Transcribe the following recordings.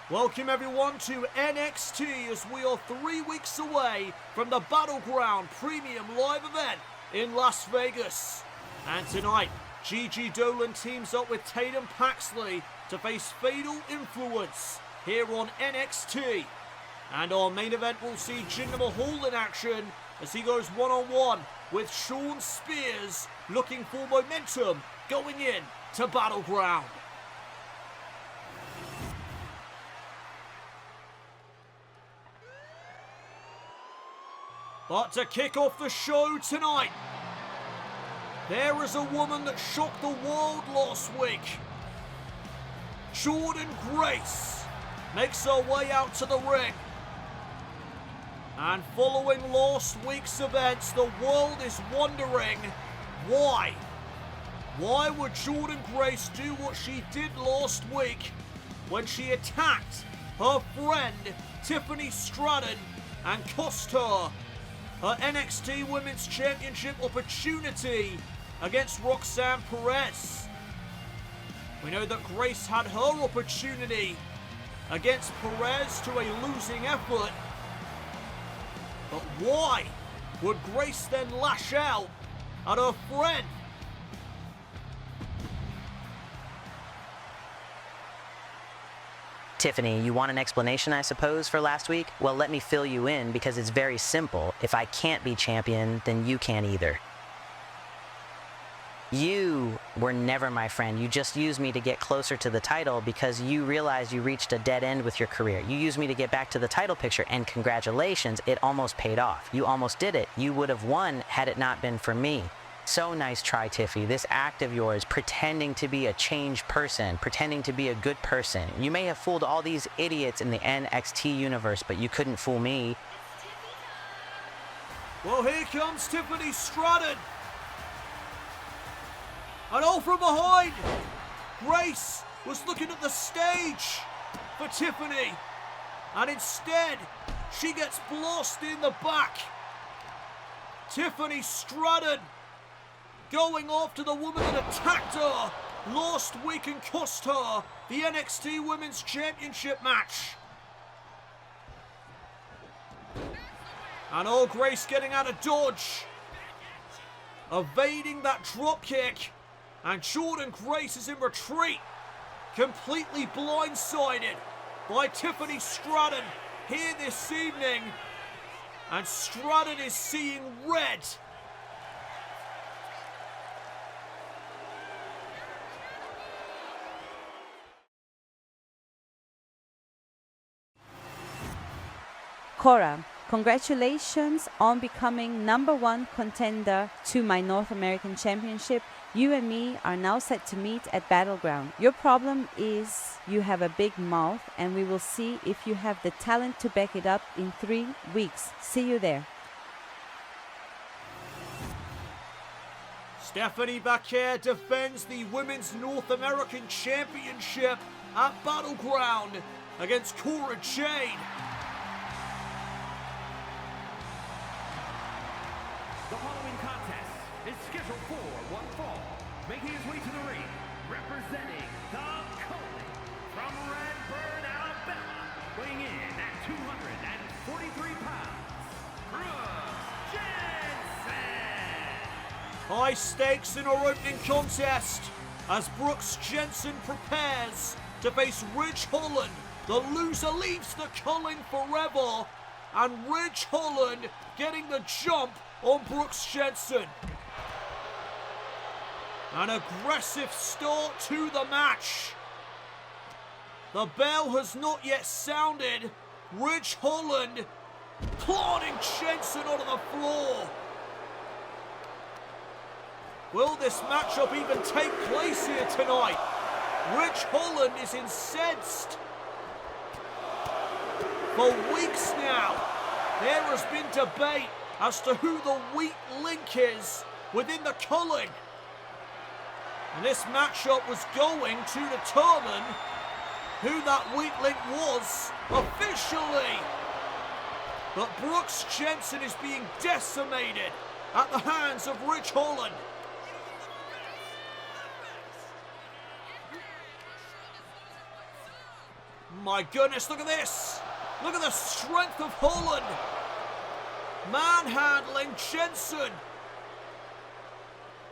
Welcome everyone to NXT as we are 3 weeks away from the Battleground Premium Live event in Las Vegas. And tonight, Gigi Dolin teams up with Tatum Paxley to face Fatal Influence here on NXT. And our main event will see Jinder Mahal in action as he goes one-on-one with Shawn Spears, looking for momentum going in to Battleground. But to kick off the show tonight, there is a woman that shocked the world last week. Jordynne Grace makes her way out to the ring. And following last week's events, the world is wondering why. Why would Jordynne Grace do what she did last week when she attacked her friend Tiffany Stratton and cost her NXT Women's Championship opportunity against Roxanne Perez? We know that Grace had her opportunity against Perez to a losing effort. But why would Grace then lash out at her friend? Tiffany, you want an explanation, I suppose, for last week? Well, let me fill you in because it's very simple. If I can't be champion, then you can't either. You were never my friend. You just used me to get closer to the title because you realized you reached a dead end with your career. You used me to get back to the title picture, and congratulations, it almost paid off. You almost did it. You would have won had it not been for me. So nice try, Tiffy. This act of yours, pretending to be a changed person, pretending to be a good person. You may have fooled all these idiots in the NXT universe, but you couldn't fool me. Well, here comes Tiffany Stratton. And all from behind, Grace was looking at the stage for Tiffany. And instead, she gets blasted in the back. Tiffany Stratton going after the woman that attacked her last week and cost her the NXT Women's Championship match. And all Grace getting out of dodge, evading that drop kick, and Jordynne Grace is in retreat, completely blindsided by Tiffany Stratton here this evening, and Stratton is seeing red. Cora, congratulations on becoming #1 contender to my North American Championship. You and me are now set to meet at Battleground. Your problem is you have a big mouth, and we will see if you have the talent to back it up in 3 weeks. See you there. Stephanie Vaquer defends the Women's North American Championship at Battleground against Cora Jade. The following contest is scheduled for one fall. Making his way to the ring, representing the Culling from Redburn, Alabama, weighing in at 243 pounds, Brooke Jensen. High stakes in our opening contest as Brooks Jensen prepares to face Ridge Holland. The loser leaves the Culling forever, and Ridge Holland getting the jump on Brooks Jensen. An aggressive start to the match. The bell has not yet sounded. Ridge Holland planting Jensen onto the floor. Will this matchup even take place here tonight? Ridge Holland is incensed. For weeks now, there has been debate as to who the weak link is within the Culling. And this matchup was going to determine who that weak link was officially. But Brooks Jensen is being decimated at the hands of Ridge Holland. My goodness, look at this. Look at the strength of Holland. Manhandling Jensen.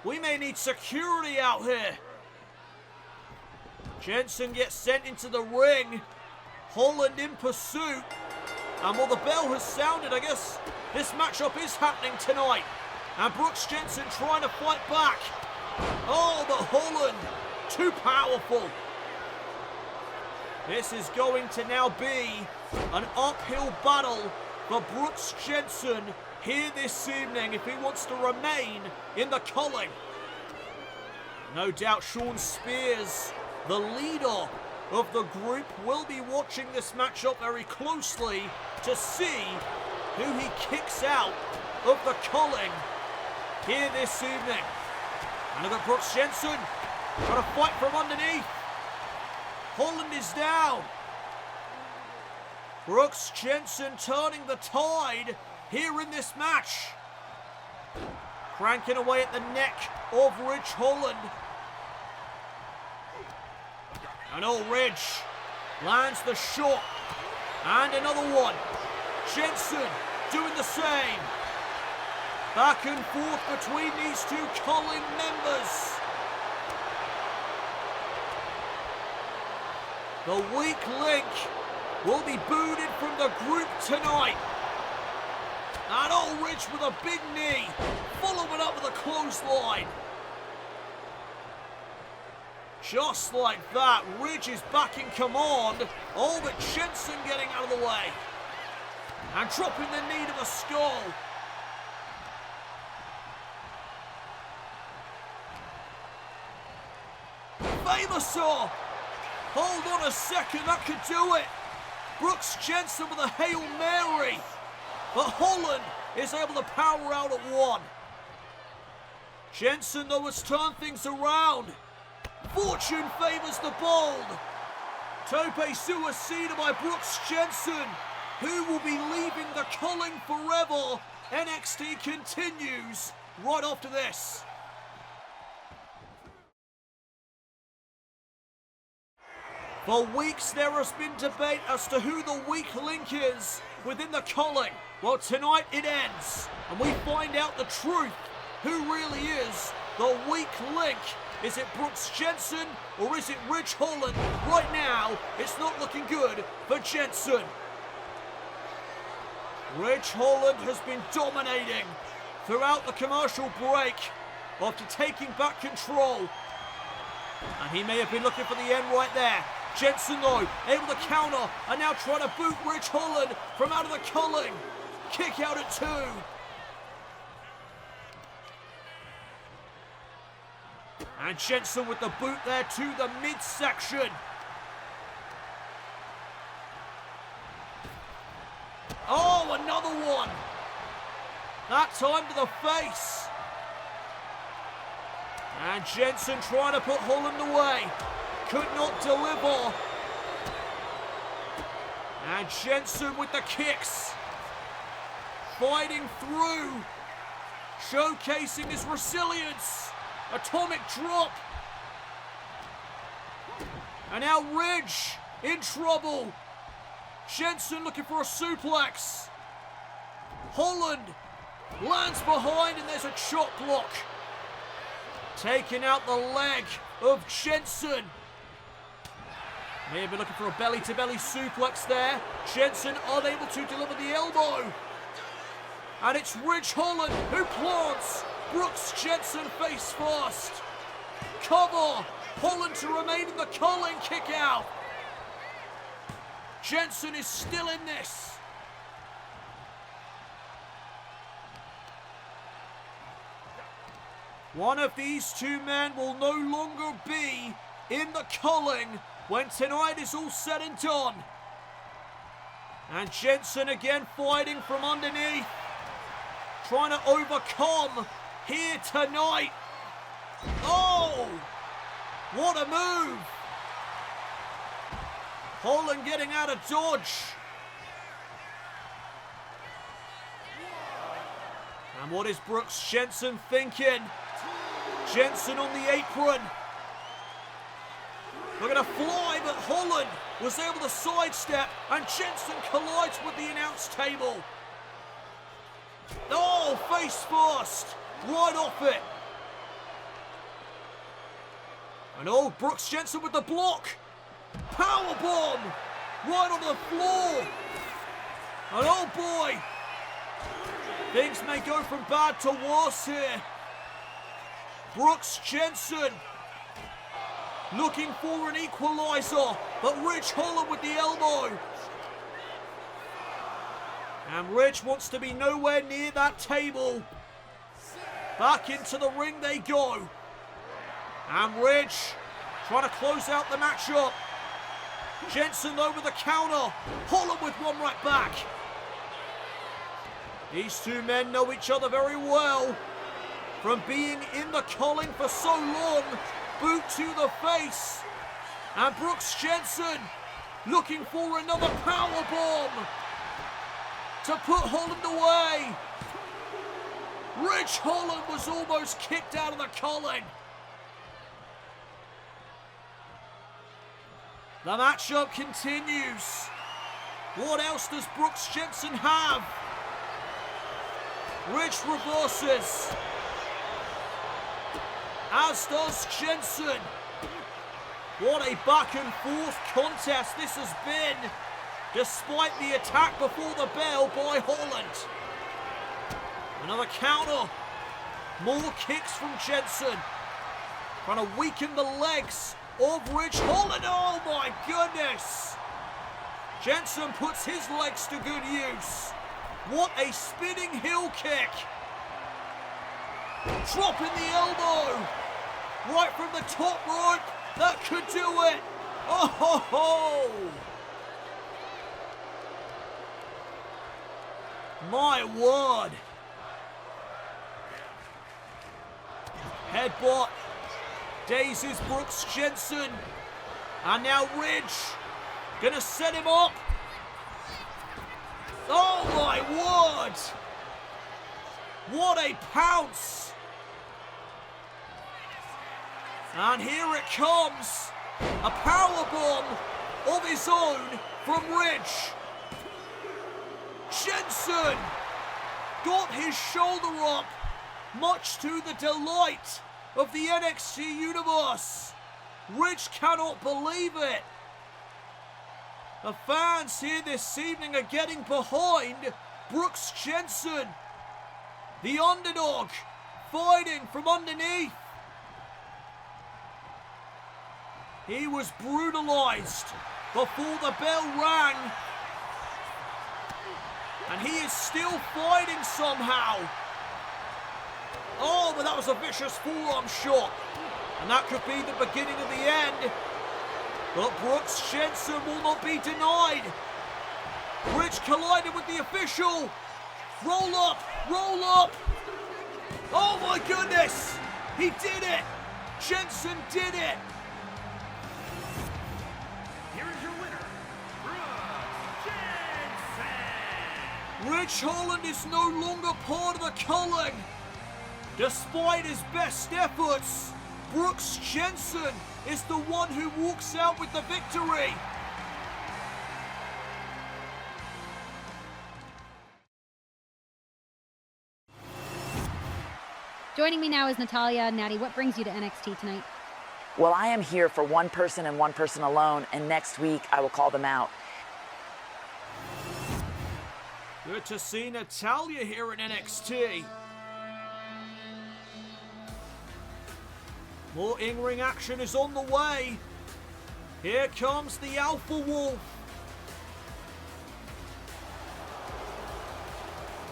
We may need security out here. Jensen gets sent into the ring. Holland in pursuit. And while the bell has sounded, I guess this matchup is happening tonight. And Brooks Jensen trying to fight back. Oh, but Holland, too powerful. This is going to now be an uphill battle for Brooks Jensen here this evening if he wants to remain in the Culling. No doubt Shawn Spears, the leader of the group, will be watching this matchup very closely to see who he kicks out of the Culling here this evening. And look at Brooks Jensen trying to fight from underneath. Holland is down. Brooks Jensen turning the tide here in this match. Cranking away at the neck of Ridge Holland. And Ridge lands the shot. And another one. Jensen doing the same. Back and forth between these two Culling members. The weak link will be booted from the group tonight. And Ridge with a big knee, following up with a clothesline. Just like that, Ridge is back in command. Oh, but Jensen getting out of the way. And dropping the knee to the skull. Famousaur. Hold on a second, that could do it. Brooks Jensen with a Hail Mary. But Holland is able to power out at one. Jensen, though, has turned things around. Fortune favours the bold. Tope suicida by Brooks Jensen, who will be leaving the Culling forever. NXT continues right after this. For weeks there has been debate as to who the weak link is within the Culling. Well, tonight it ends, and we find out the truth. Who really is the weak link? Is it Brooks Jensen or is it Ridge Holland? Right now, it's not looking good for Jensen. Ridge Holland has been dominating throughout the commercial break after taking back control. And he may have been looking for the end right there. Jensen, though, able to counter, and now trying to boot Ridge Holland from out of the Culling. Kick out at 2. And Jensen with the boot there to the midsection. Oh, another one. That time to the face. And Jensen trying to put Holland away. Could not deliver. And Jensen with the kicks. Fighting through. Showcasing his resilience. Atomic drop. And now Ridge in trouble. Jensen looking for a suplex. Holland lands behind and there's a chop block. Taking out the leg of Jensen. May have been looking for a belly-to-belly suplex there. Jensen unable to deliver the elbow. And it's Ridge Holland who plants Brooks Jensen face first. Cover. Holland to remain in the Culling kick out. Jensen is still in this. One of these two men will no longer be in the Culling when tonight is all said and done. And Jensen again fighting from underneath. Trying to overcome here tonight. Oh! What a move! Holland getting out of dodge. And what is Brooks Jensen thinking? Jensen on the apron. They're going to fly, but Holland was able to sidestep, and Jensen collides with the announce table. Oh, face first, right off it. And oh, Brooks Jensen with the block. Powerbomb, right on the floor. And oh boy, things may go from bad to worse here. Brooks Jensen looking for an equalizer, but Ridge Holland with the elbow. And Ridge wants to be nowhere near that table. Back into the ring they go. And Ridge trying to close out the matchup. Jensen over the counter. Holland with one right back. These two men know each other very well. From being in the Culling for so long. Boot to the face. And Brooks Jensen looking for another powerbomb to put Holland away. Ridge Holland was almost kicked out of the Culling. The matchup continues. What else does Brooks Jensen have? Ridge reverses. As does Jensen. What a back and forth contest this has been, despite the attack before the bell by Holland. Another counter. More kicks from Jensen. Trying to weaken the legs of Ridge Holland. Oh my goodness. Jensen puts his legs to good use. What a spinning heel kick. Dropping the elbow. Right from the top rope. That could do it. Oh ho ho. My word. Headbutt. Dazes Brooks Jensen. And now Ridge. Gonna set him up. Oh my word. What a pounce. And here it comes. A powerbomb of his own from Ridge. Jensen got his shoulder up, much to the delight of the NXT universe. Ridge cannot believe it. The fans here this evening are getting behind Brooks Jensen, the underdog, fighting from underneath. He was brutalized before the bell rang. And he is still fighting somehow. Oh, but that was a vicious forearm shot. And that could be the beginning of the end. But Brooks Jensen will not be denied. Ridge collided with the official. Roll up, roll up. Oh my goodness. He did it. Jensen did it. Ridge Holland is no longer part of the Culling. Despite his best efforts, Brooks Jensen is the one who walks out with the victory. Joining me now is Natalya. Natty, what brings you to NXT tonight? Well, I am here for one person and one person alone, and next week I will call them out. Good to see Natalya here in NXT. More in-ring action is on the way. Here comes the Alpha Wolf.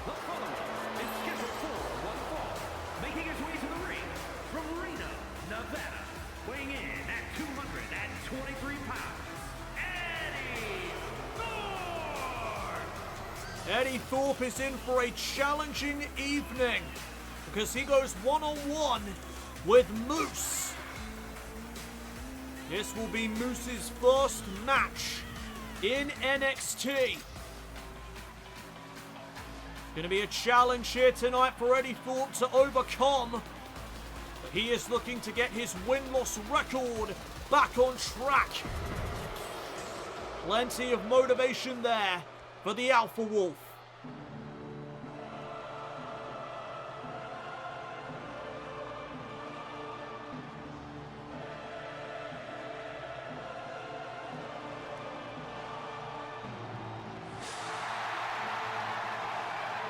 The following is scheduled for one fall, making his way to the ring from Reno, Nevada, weighing in at 223 pounds, Eddie Thorpe is in for a challenging evening because he goes one-on-one with Moose. This will be Moose's first match in NXT. Going to be a challenge here tonight for Eddie Thorpe to overcome. But he is looking to get his win-loss record back on track. Plenty of motivation there for the Alpha Wolf.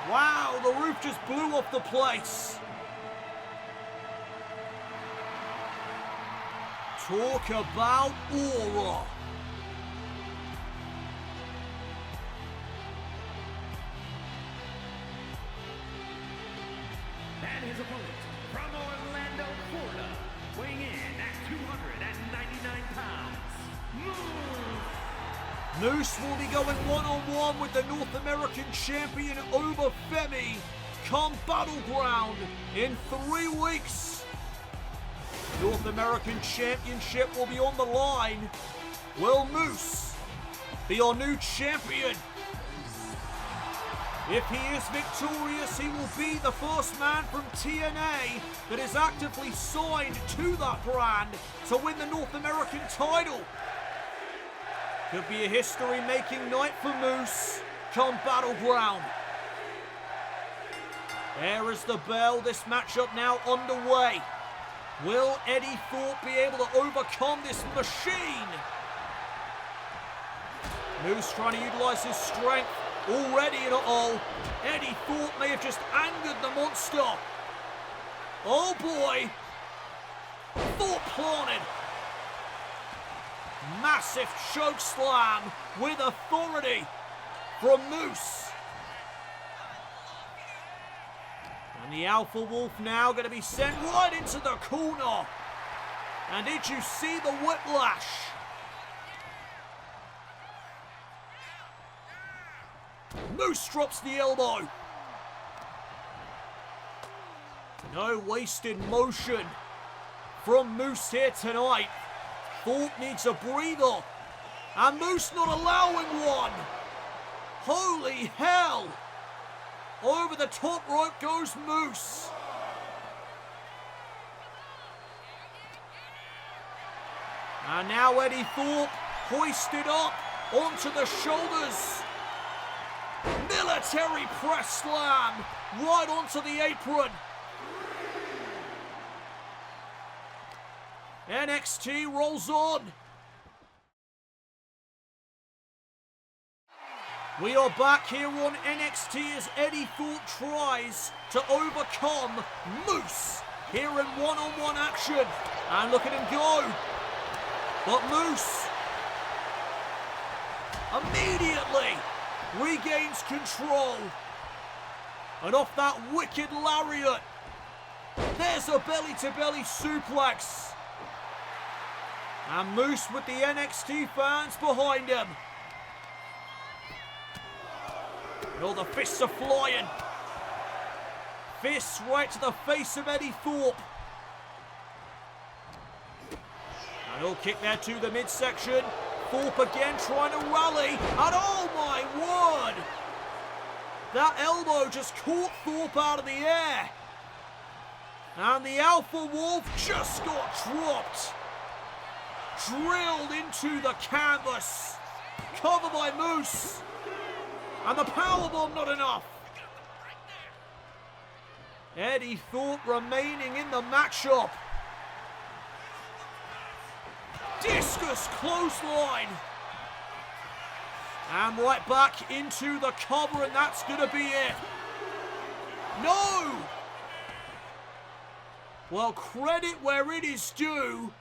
Wow, the roof just blew off the place. Talk about aura. And his opponent from Orlando, Florida, weighing in at 299 pounds, Moose will be going one-on-one with the North American champion over Femi come Battleground in 3 weeks. North American Championship will be on the line. Will Moose be our new champion? If he is victorious, he will be the first man from TNA that is actively signed to that brand to win the North American title. Could be a history-making night for Moose come Battleground. There is the bell. This matchup now underway. Will Eddie Thorpe be able to overcome this machine? Moose trying to utilize his strength already in all. Eddie Thorpe may have just angered the monster. Oh boy. Thorpe planted. Massive choke slam with authority from Moose. And the Alpha Wolf now going to be sent right into the corner. And did you see the whiplash? Moose drops the elbow. No wasted motion from Moose here tonight. Thorpe needs a breather. And Moose not allowing one. Holy hell. Over the top rope goes Moose. And now Eddie Thorpe hoisted up onto the shoulders. Military press slam right onto the apron. NXT rolls on. We are back here on NXT as Eddie Thorpe tries to overcome Moose here in one-on-one action. And look at him go. But Moose immediately regains control. And off that wicked lariat, there's a belly-to-belly suplex. And Moose with the NXT fans behind him. And all the fists are flying. Fists right to the face of Eddie Thorpe. And he'll kick there to the midsection. Thorpe again trying to rally. And oh my word! That elbow just caught Thorpe out of the air. And the Alpha Wolf just got dropped. Drilled into the canvas. Cover by Moose. And the powerbomb not enough. Eddie Thorpe remaining in the matchup. Discus clothesline. And right back into the cover, and that's going to be it. No! Well, credit where it is due.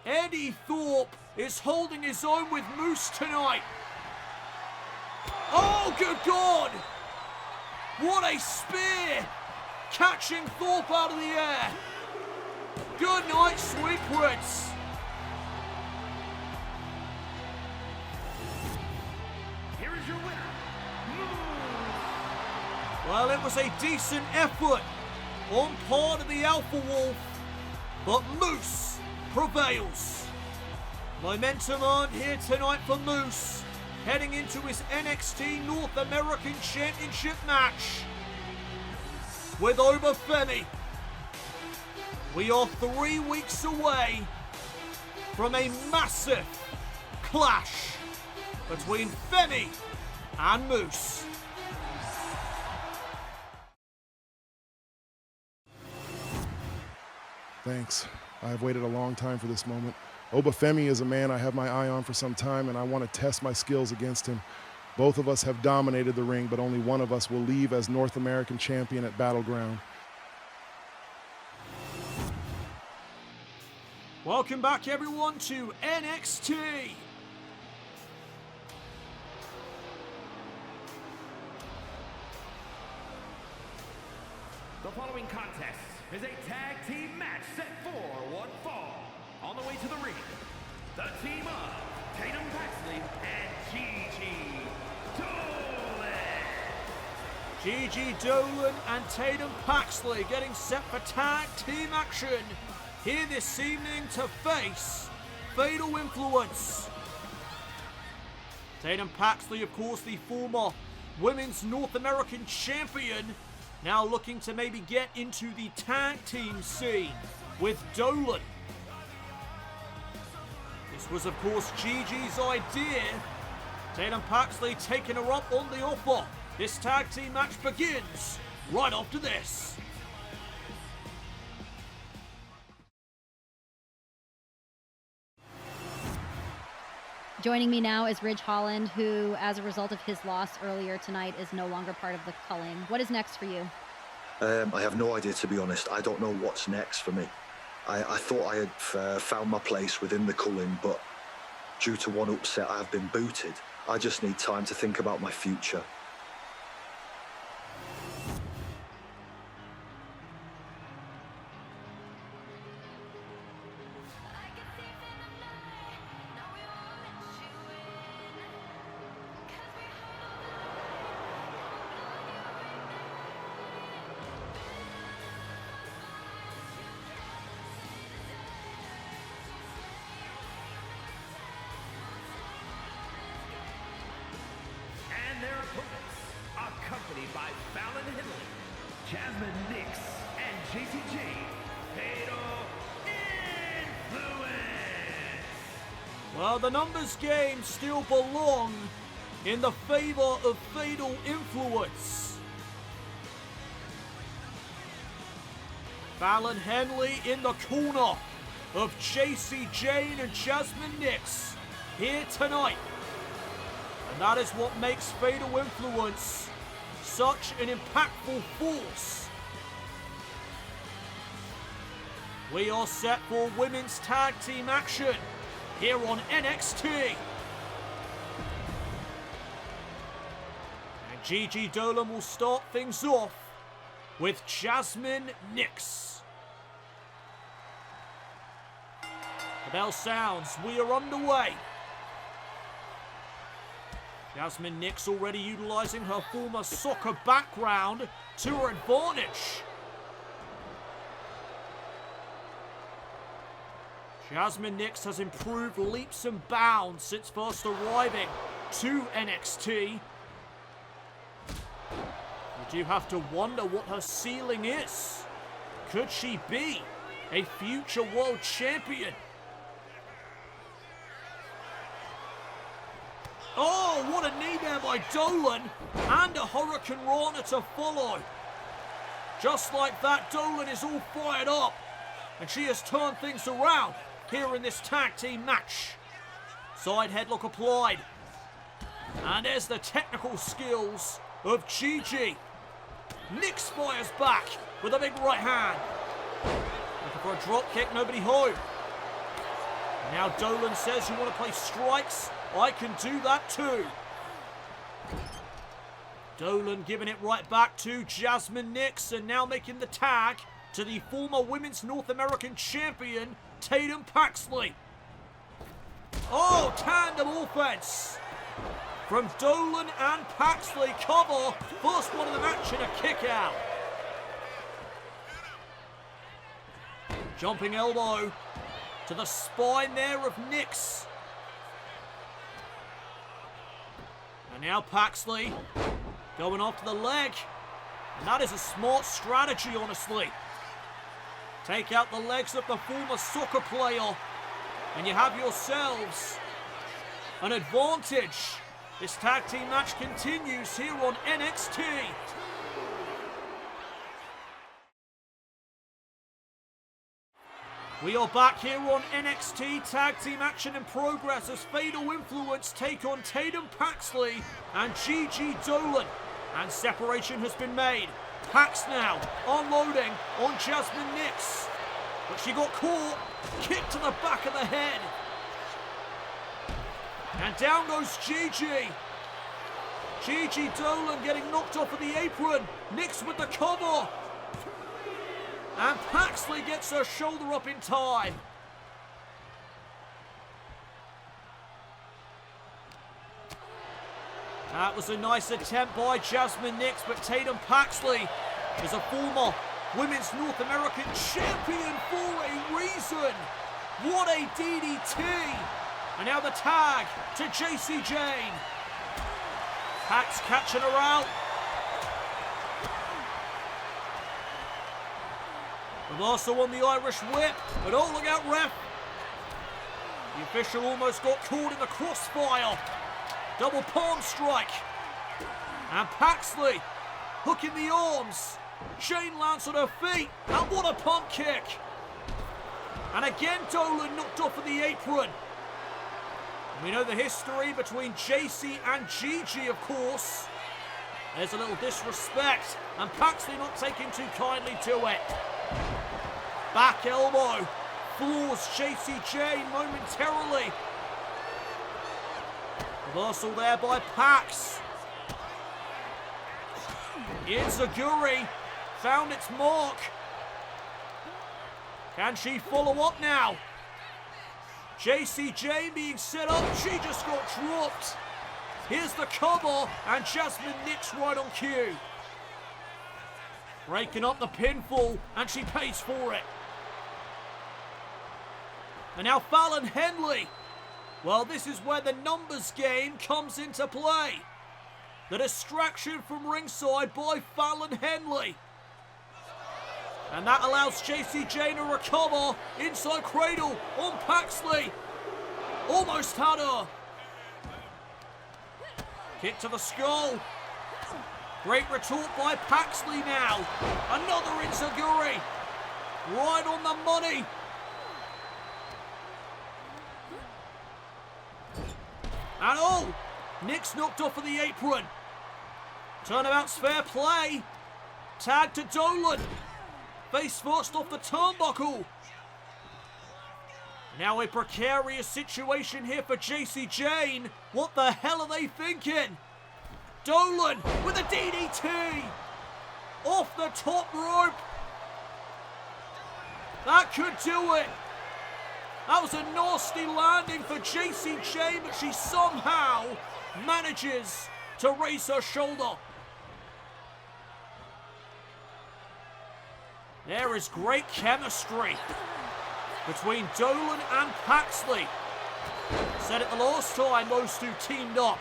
Eddie Thorpe is holding his own with Moose tonight. Oh, good God! What a spear! Catching Thorpe out of the air. Good night, sweet prince. here is your winner, Well, it was a decent effort on part of the Alpha Wolf, but Moose prevails. Momentum on here tonight for Moose, heading into his NXT North American Championship match with Femi. We are 3 weeks away from a massive clash between Femi and Moose. Thanks. I've waited a long time for this moment. Obafemi is a man I have my eye on for some time, and I want to test my skills against him. Both of us have dominated the ring, but only one of us will leave as North American champion at Battleground. Welcome back, everyone, to NXT. The following contest is a tag team match set for one fall. On the way to the ring, the team of Tatum Paxley and Gigi Dolin. Gigi Dolin and Tatum Paxley getting set for tag team action here this evening to face Fatal Influence. Tatum Paxley, of course, the former Women's North American Champion, now looking to maybe get into the tag team scene with Dolin. This was, of course, Gigi's idea. Tatum Paxley taking her up on the offer. This tag team match begins right after this. Joining me now is Ridge Holland, who, as a result of his loss earlier tonight, is no longer part of the Culling. What is next for you? I have no idea, to be honest. I don't know what's next for me. I thought I had found my place within the Culling, but due to one upset, I have been booted. I just need time to think about my future. Their opponents, accompanied by Fallon Henley, Jazmyn Nyx, and Jacy Jayne, Fatal Influence. Well, the numbers game still belong in the favor of Fatal Influence. Fallon Henley in the corner of Jacy Jayne and Jazmyn Nyx here tonight. And that is what makes Fatal Influence such an impactful force. We are set for women's tag team action here on NXT. And Gigi Dolin will start things off with Jazmyn Nyx. The bell sounds, we are underway. Jazmyn Nyx already utilising her former soccer background to her advantage. Jazmyn Nyx has improved leaps and bounds since first arriving to NXT. You do have to wonder what her ceiling is. Could she be a future world champion? Oh, what a knee there by Dolin, and a Hurricane Rana to follow. Just like that, Dolin is all fired up, and she has turned things around here in this tag team match. Side headlock applied, and there's the technical skills of Gigi. Nyx fires back with a big right hand. Looking for a drop kick, nobody home. Now Dolin says, you want to play strikes? I can do that too. Dolin giving it right back to Jazmyn Nyx, and now making the tag to the former Women's North American Champion, Tatum Paxley. Oh, tandem offense from Dolin and Paxley. Cover, first one of the match and a kick out. Jumping elbow to the spine there of Nyx. And now Paxley going after the leg. And that is a smart strategy, honestly. Take out the legs of the former soccer player. And you have yourselves an advantage. This tag team match continues here on NXT. We are back here on NXT. Tag team action in progress as Fatal Influence take on Tatum Paxley and Gigi Dolin. And separation has been made. Pax now unloading on Jazmyn Nyx. But she got caught. Kick to the back of the head. And down goes Gigi. Gigi Dolin getting knocked off of the apron. Nyx with the cover. And Paxley gets her shoulder up in time. That was a nice attempt by Jazmyn Nyx, but Tatum Paxley is a former Women's North American champion for a reason. What a DDT. And now the tag to Jacy Jayne. Pax catching her out. Reversal on the Irish whip, but oh, look out, ref. The official almost got caught in the crossfire. Double palm strike. And Paxley hooking the arms. Jayne lands on her feet, and what a pump kick. And again, Dolin knocked off of the apron. We know the history between Jacy and Gigi, of course. There's a little disrespect, and Paxley not taking too kindly to it. Back elbow floors Jacy Jayne momentarily. Reversal there by Pax. Enziguri found its mark. Can she follow up now? Jacy Jayne being set up. She just got dropped. Here's the cover, and Jazmyn Nyx right on cue. Breaking up the pinfall, and she pays for it. And now Fallon Henley. Well, this is where the numbers game comes into play. The distraction from ringside by Fallon Henley. And that allows Jacy Jayne to recover. Inside cradle on Paxley. Almost had her. Kick to the skull. Great retort by Paxley now. Another enziguri. Right on the money. And oh, Nyx knocked off of the apron. Turnabout's fair play. Tag to Dolin. Face first off the turnbuckle. Now a precarious situation here for Jacy Jayne. What the hell are they thinking? Dolin with a DDT. Off the top rope. That could do it. That was a nasty landing for Jacy Jayne, but she somehow manages to raise her shoulder. There is great chemistry between Dolin and Paxley. Said it the last time those two teamed up.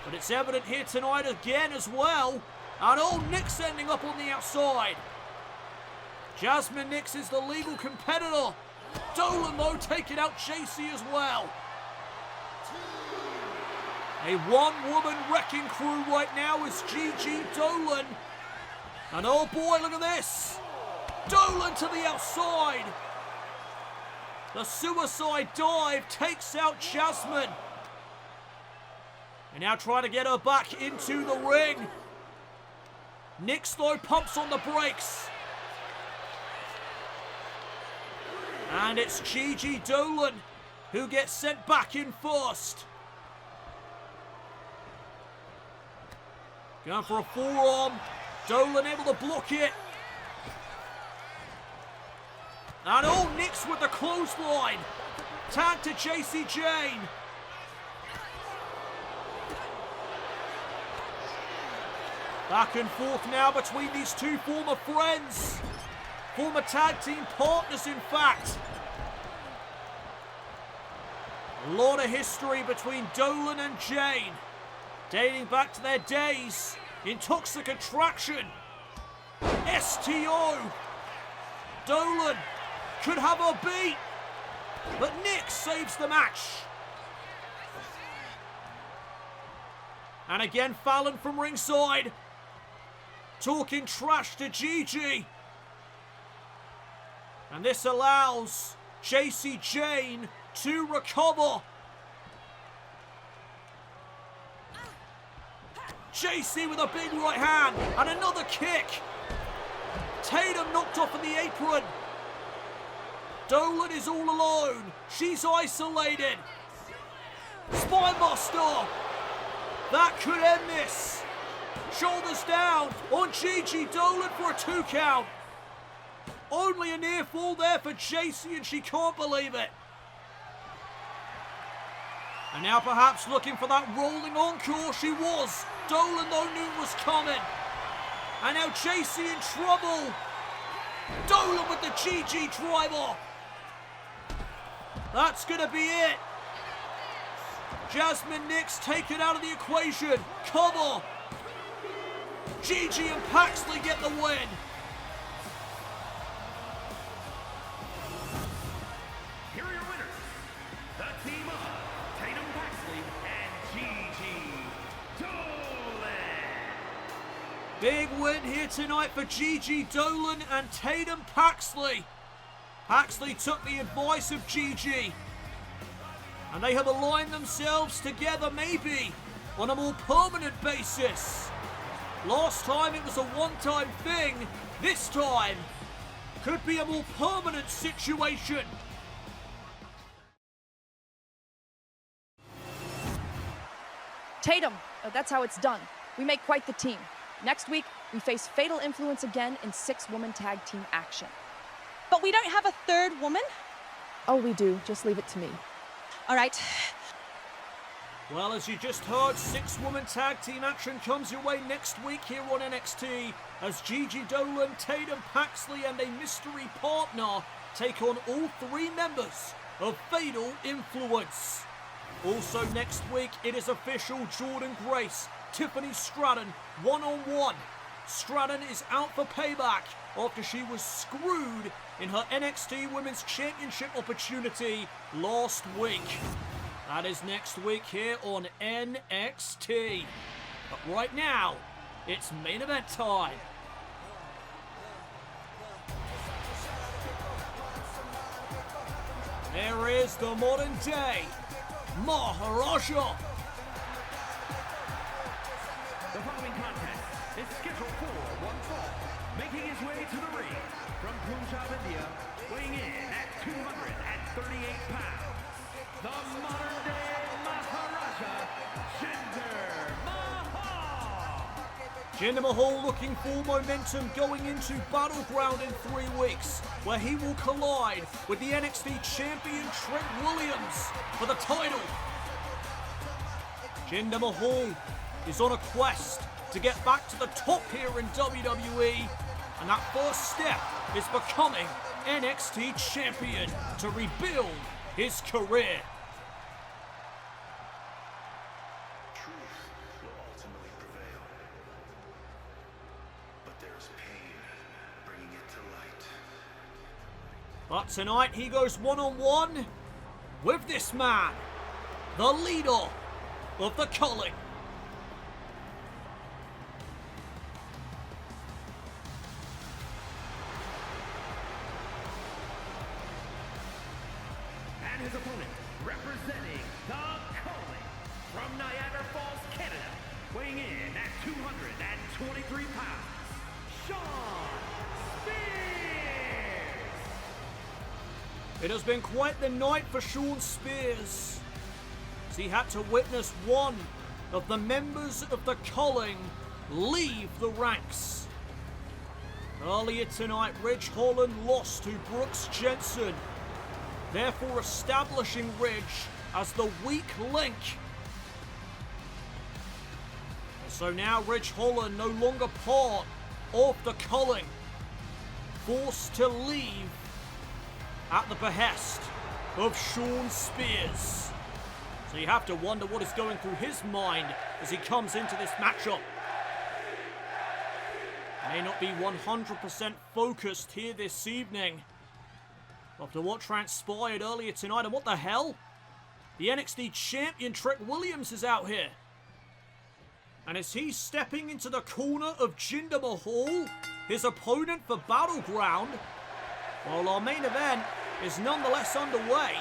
But it's evident here tonight again as well. And oh, Nyx ending up on the outside. Jazmyn Nyx is the legal competitor. Dolin, though, taking out Jacy as well. A one-woman wrecking crew right now is Gigi Dolin. And oh boy, look at this. Dolin to the outside. The suicide dive takes out Jazmyn. And now trying to get her back into the ring. Nyx, though, pumps on the brakes. And it's Gigi Dolin who gets sent back in first. Going for a forearm. Dolin able to block it. And oh, Nyx with the clothesline. Tag to Jacy Jayne. Back and forth now between these two former friends. Former tag team partners, in fact. A lot of history between Dolin and Jayne, dating back to their days in Toxic Attraction. STO. Dolin could have her beat. But Nyx saves the match. And again, Fallon from ringside, talking trash to Gigi. And this allows Jacy Jayne to recover. Jacy with a big right hand and another kick. Tatum knocked off of the apron. Dolin is all alone. She's isolated. Spinebuster. That could end this. Shoulders down on Gigi Dolin for a 2 count. Only a near fall there for Jacy, and she can't believe it. And now perhaps looking for that rolling encore. She was. Dolin though knew it was coming. And now Jacy in trouble. Dolin with the GG driver. That's going to be it. Jazmyn Nyx taken out of the equation. Cover. Gigi and Paxley get the win. Here are your winners. The team of Tatum Paxley and Gigi Dolin. Big win here tonight for Gigi Dolin and Tatum Paxley. Paxley took the advice of Gigi, and they have aligned themselves together maybe on a more permanent basis. Last time it was a one-time thing. This time could be a more permanent situation. Tatum, that's how it's done. We make quite the team. Next week, we face Fatal Influence again in 6-woman tag team action. But we don't have a third woman? Oh, we do. Just leave it to me. All right. Well, as you just heard, 6-woman tag team action comes your way next week here on NXT as Gigi Dolin, Tatum Paxley and a mystery partner take on all 3 members of Fatal Influence. Also next week, it is official, Jordynne Grace, Tiffany Stratton, one-on-one. Stratton is out for payback after she was screwed in her NXT Women's Championship opportunity last week. That is next week here on NXT. But right now, it's main event time. There is the modern day Maharaja. The following contest is scheduled for one fall. Making his way to the ring from Punjab, India, weighing in at 238 pounds, the modern day Maharaja, Jinder Mahal. Jinder Mahal looking for momentum going into Battleground in 3 weeks, where he will collide with the NXT champion Trent Williams for the title. Jinder Mahal is on a quest to get back to the top here in WWE, and that first step is becoming NXT champion to rebuild his career. Truth will ultimately prevail, but there's pain bringing it to light. But tonight he goes one-on-one with this man, the leader of the Culling. And his opponent, representing the Culling from Niagara Falls, Canada, weighing in at 223 pounds, Shawn Spears. It has been quite the night for Shawn Spears, as he had to witness one of the members of the Culling leave the ranks. Earlier tonight, Ridge Holland lost to Brooks Jensen, therefore establishing Ridge as the weak link. So now Ridge Holland no longer part of the Culling, forced to leave at the behest of Shawn Spears. So you have to wonder what is going through his mind as he comes into this matchup. May not be 100% focused here this evening. after what transpired earlier tonight. And what the hell? The NXT champion Trick Williams is out here. And as he's stepping into the corner of Jinder Mahal, his opponent for Battleground, while our main event is nonetheless underway.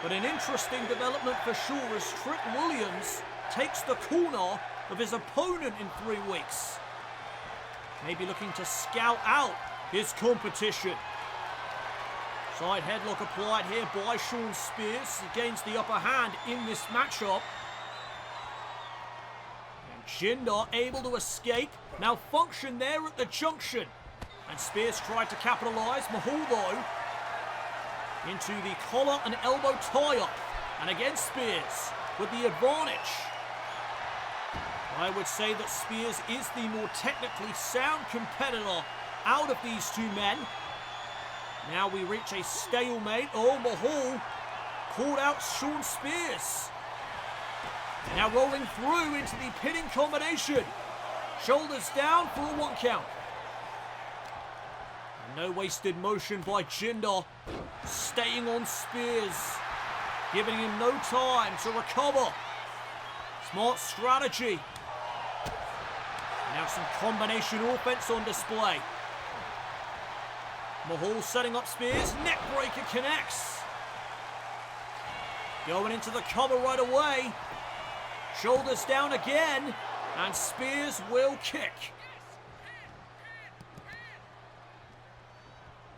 But an interesting development for sure as Trick Williams takes the corner of his opponent in 3 weeks. Maybe looking to scout out his competition. Side headlock applied here by Shawn Spears. He gains the upper hand in this matchup. And Jinder able to escape. Malfunction there at the junction. And Spears tried to capitalise. Mahal though into the collar and elbow tie-up. And again Spears with the advantage. I would say that Spears is the more technically sound competitor out of these two men. Now we reach a stalemate. Oh, Mahal called out Shawn Spears. And now rolling through into the pinning combination. Shoulders down for a 1 count. And no wasted motion by Jinder. Staying on Spears. Giving him no time to recover. Smart strategy. Now some combination offense on display. Mahal setting up Spears. Neckbreaker connects. Going into the cover right away. Shoulders down again. And Spears will kick.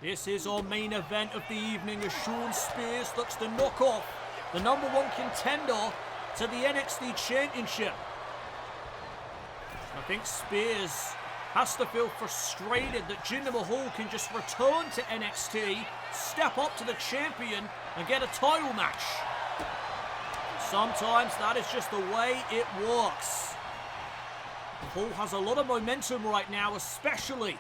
This is our main event of the evening as Shawn Spears looks to knock off the #1 contender to the NXT Championship. I think Spears has to feel frustrated that Jinder Mahal can just return to NXT, step up to the champion, and get a title match. Sometimes that is just the way it works. Mahal has a lot of momentum right now, especially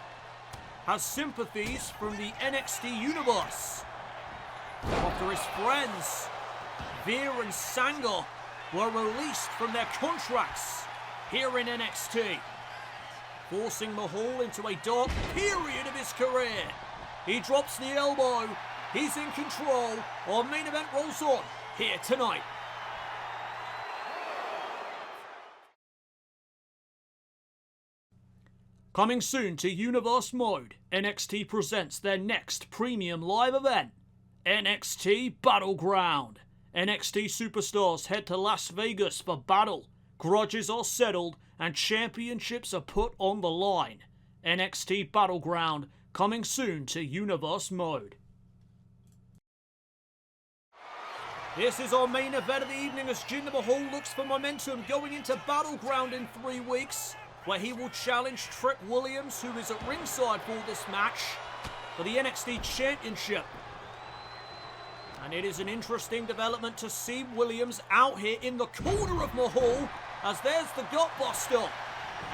has sympathies from the NXT universe. After his friends, Veer and Sangha, were released from their contracts here in NXT, forcing Mahal into a dark period of his career. He drops the elbow. He's in control. Our main event rolls on here tonight. Coming soon to Universe Mode, NXT presents their next premium live event, NXT Battleground. NXT superstars head to Las Vegas for battle. Grudges are settled and championships are put on the line. NXT Battleground, coming soon to Universe Mode. This is our main event of the evening as Jinder Mahal looks for momentum going into Battleground in 3 weeks, where he will challenge Trick Williams, who is at ringside for this match, for the NXT Championship. And it is an interesting development to see Williams out here in the corner of Mahal, as there's the gutbuster.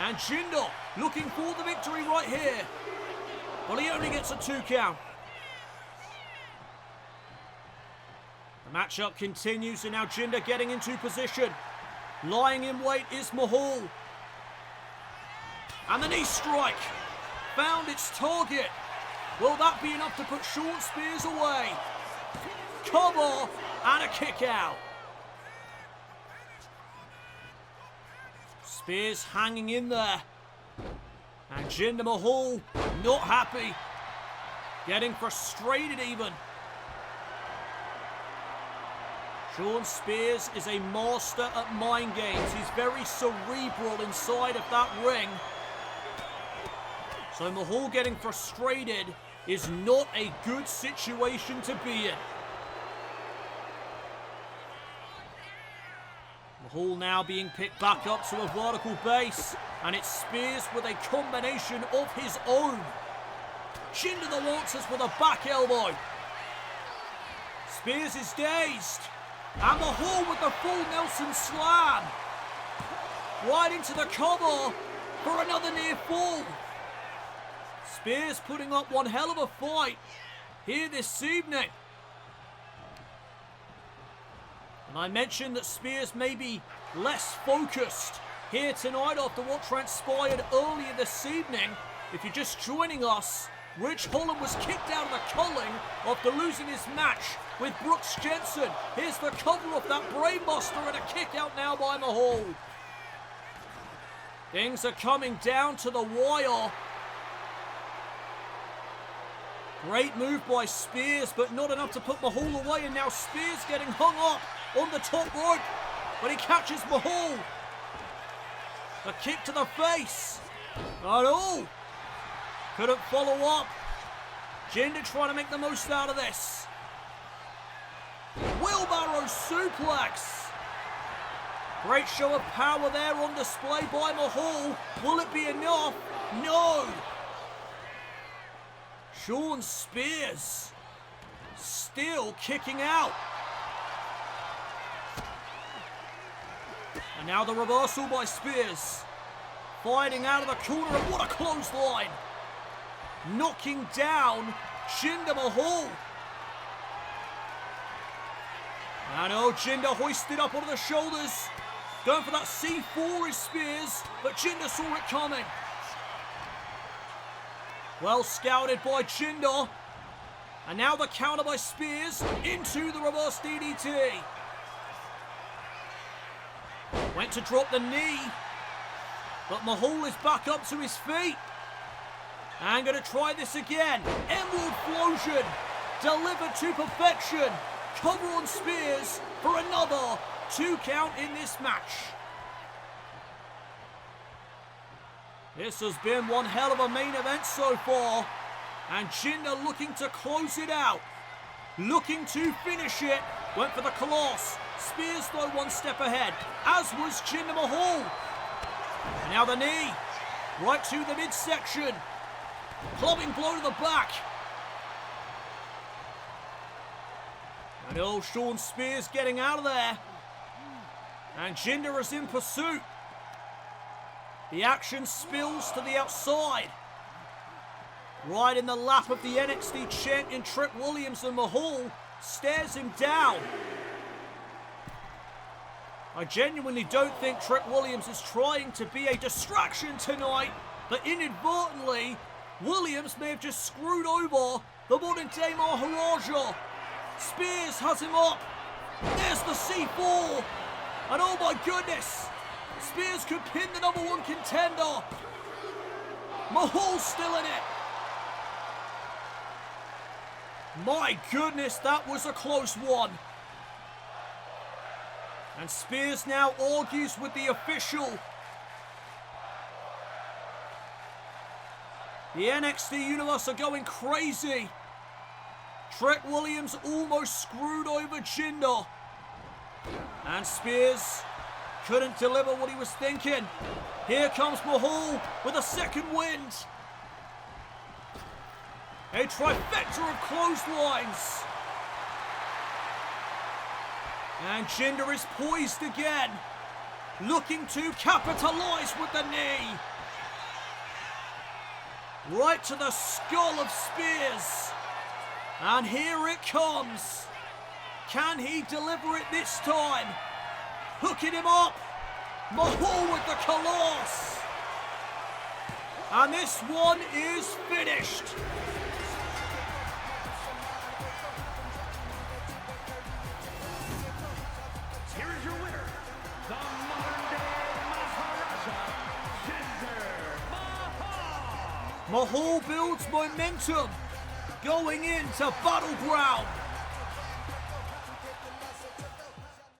And Jinder looking for the victory right here. But he only gets a 2 count. The matchup continues, and now Jinder getting into position. Lying in wait is Mahal. And the knee strike found its target. Will that be enough to put Shawn Spears away? Cover and a kick out. Spears hanging in there. And Jinder Mahal not happy. Getting frustrated even. Shawn Spears is a master at mind games. He's very cerebral inside of that ring. So Mahal getting frustrated is not a good situation to be in. Mahal now being picked back up to a vertical base, and it's Spears with a combination of his own. Jinder the Lancers with a back elbow. Spears is dazed, and Mahal with the full Nelson slam. Right into the cover for another near fall. Spears putting up one hell of a fight here this evening. And I mentioned that Spears may be less focused here tonight after what transpired earlier this evening. If you're just joining us, Ridge Holland was kicked out of the Culling after losing his match with Brooks Jensen. Here's the cover of that brainbuster and a kick out now by Mahal. Things are coming down to the wire. Great move by Spears, but not enough to put Mahal away, and now Spears getting hung up on the top rope, but he catches Mahal. A kick to the face. Oh, couldn't follow up. Jinder trying to make the most out of this. Wheelbarrow suplex. Great show of power there on display by Mahal. Will it be enough? No. Shawn Spears still kicking out. And now the reversal by Spears. Fighting out of the corner, and what a clothesline. Knocking down Jinder Mahal. And Jinder hoisted up onto the shoulders. Going for that C4 is Spears, but Jinder saw it coming. Well scouted by Jinder. And now the counter by Spears into the reverse DDT. Went to drop the knee, but Mahal is back up to his feet. And going to try this again. Emerald Flosion delivered to perfection. Cover on Spears for another 2 count in this match. This has been one hell of a main event so far. And Jinder looking to close it out. Looking to finish it. Went for the Colossus. Spears though one step ahead, as was Jinder Mahal. And now the knee. Right to the midsection. Clubbing blow to the back. And Shawn Spears getting out of there. And Jinder is in pursuit. The action spills to the outside. Right in the lap of the NXT champion Trick Williams, and Mahal stares him down. I genuinely don't think Trick Williams is trying to be a distraction tonight, but inadvertently, Williams may have just screwed over the modern day Maharaja. Spears has him up. There's the C4. And oh my goodness, Spears could pin the #1 contender. Mahal's still in it. My goodness, that was a close one. And Spears now argues with the official. The NXT Universe are going crazy. Trick Williams almost screwed over Jinder. And Spears couldn't deliver what he was thinking. Here comes Mahal with a second wind. A trifecta of clotheslines. And Jinder is poised again, looking to capitalize with the knee. Right to the skull of Spears. And here it comes. Can he deliver it this time? Hooking him up. Mahal with the Colossus. And this one is finished. Here is your winner, the modern-day Maharaja, Jinder Mahal. Mahal builds momentum going into Battleground.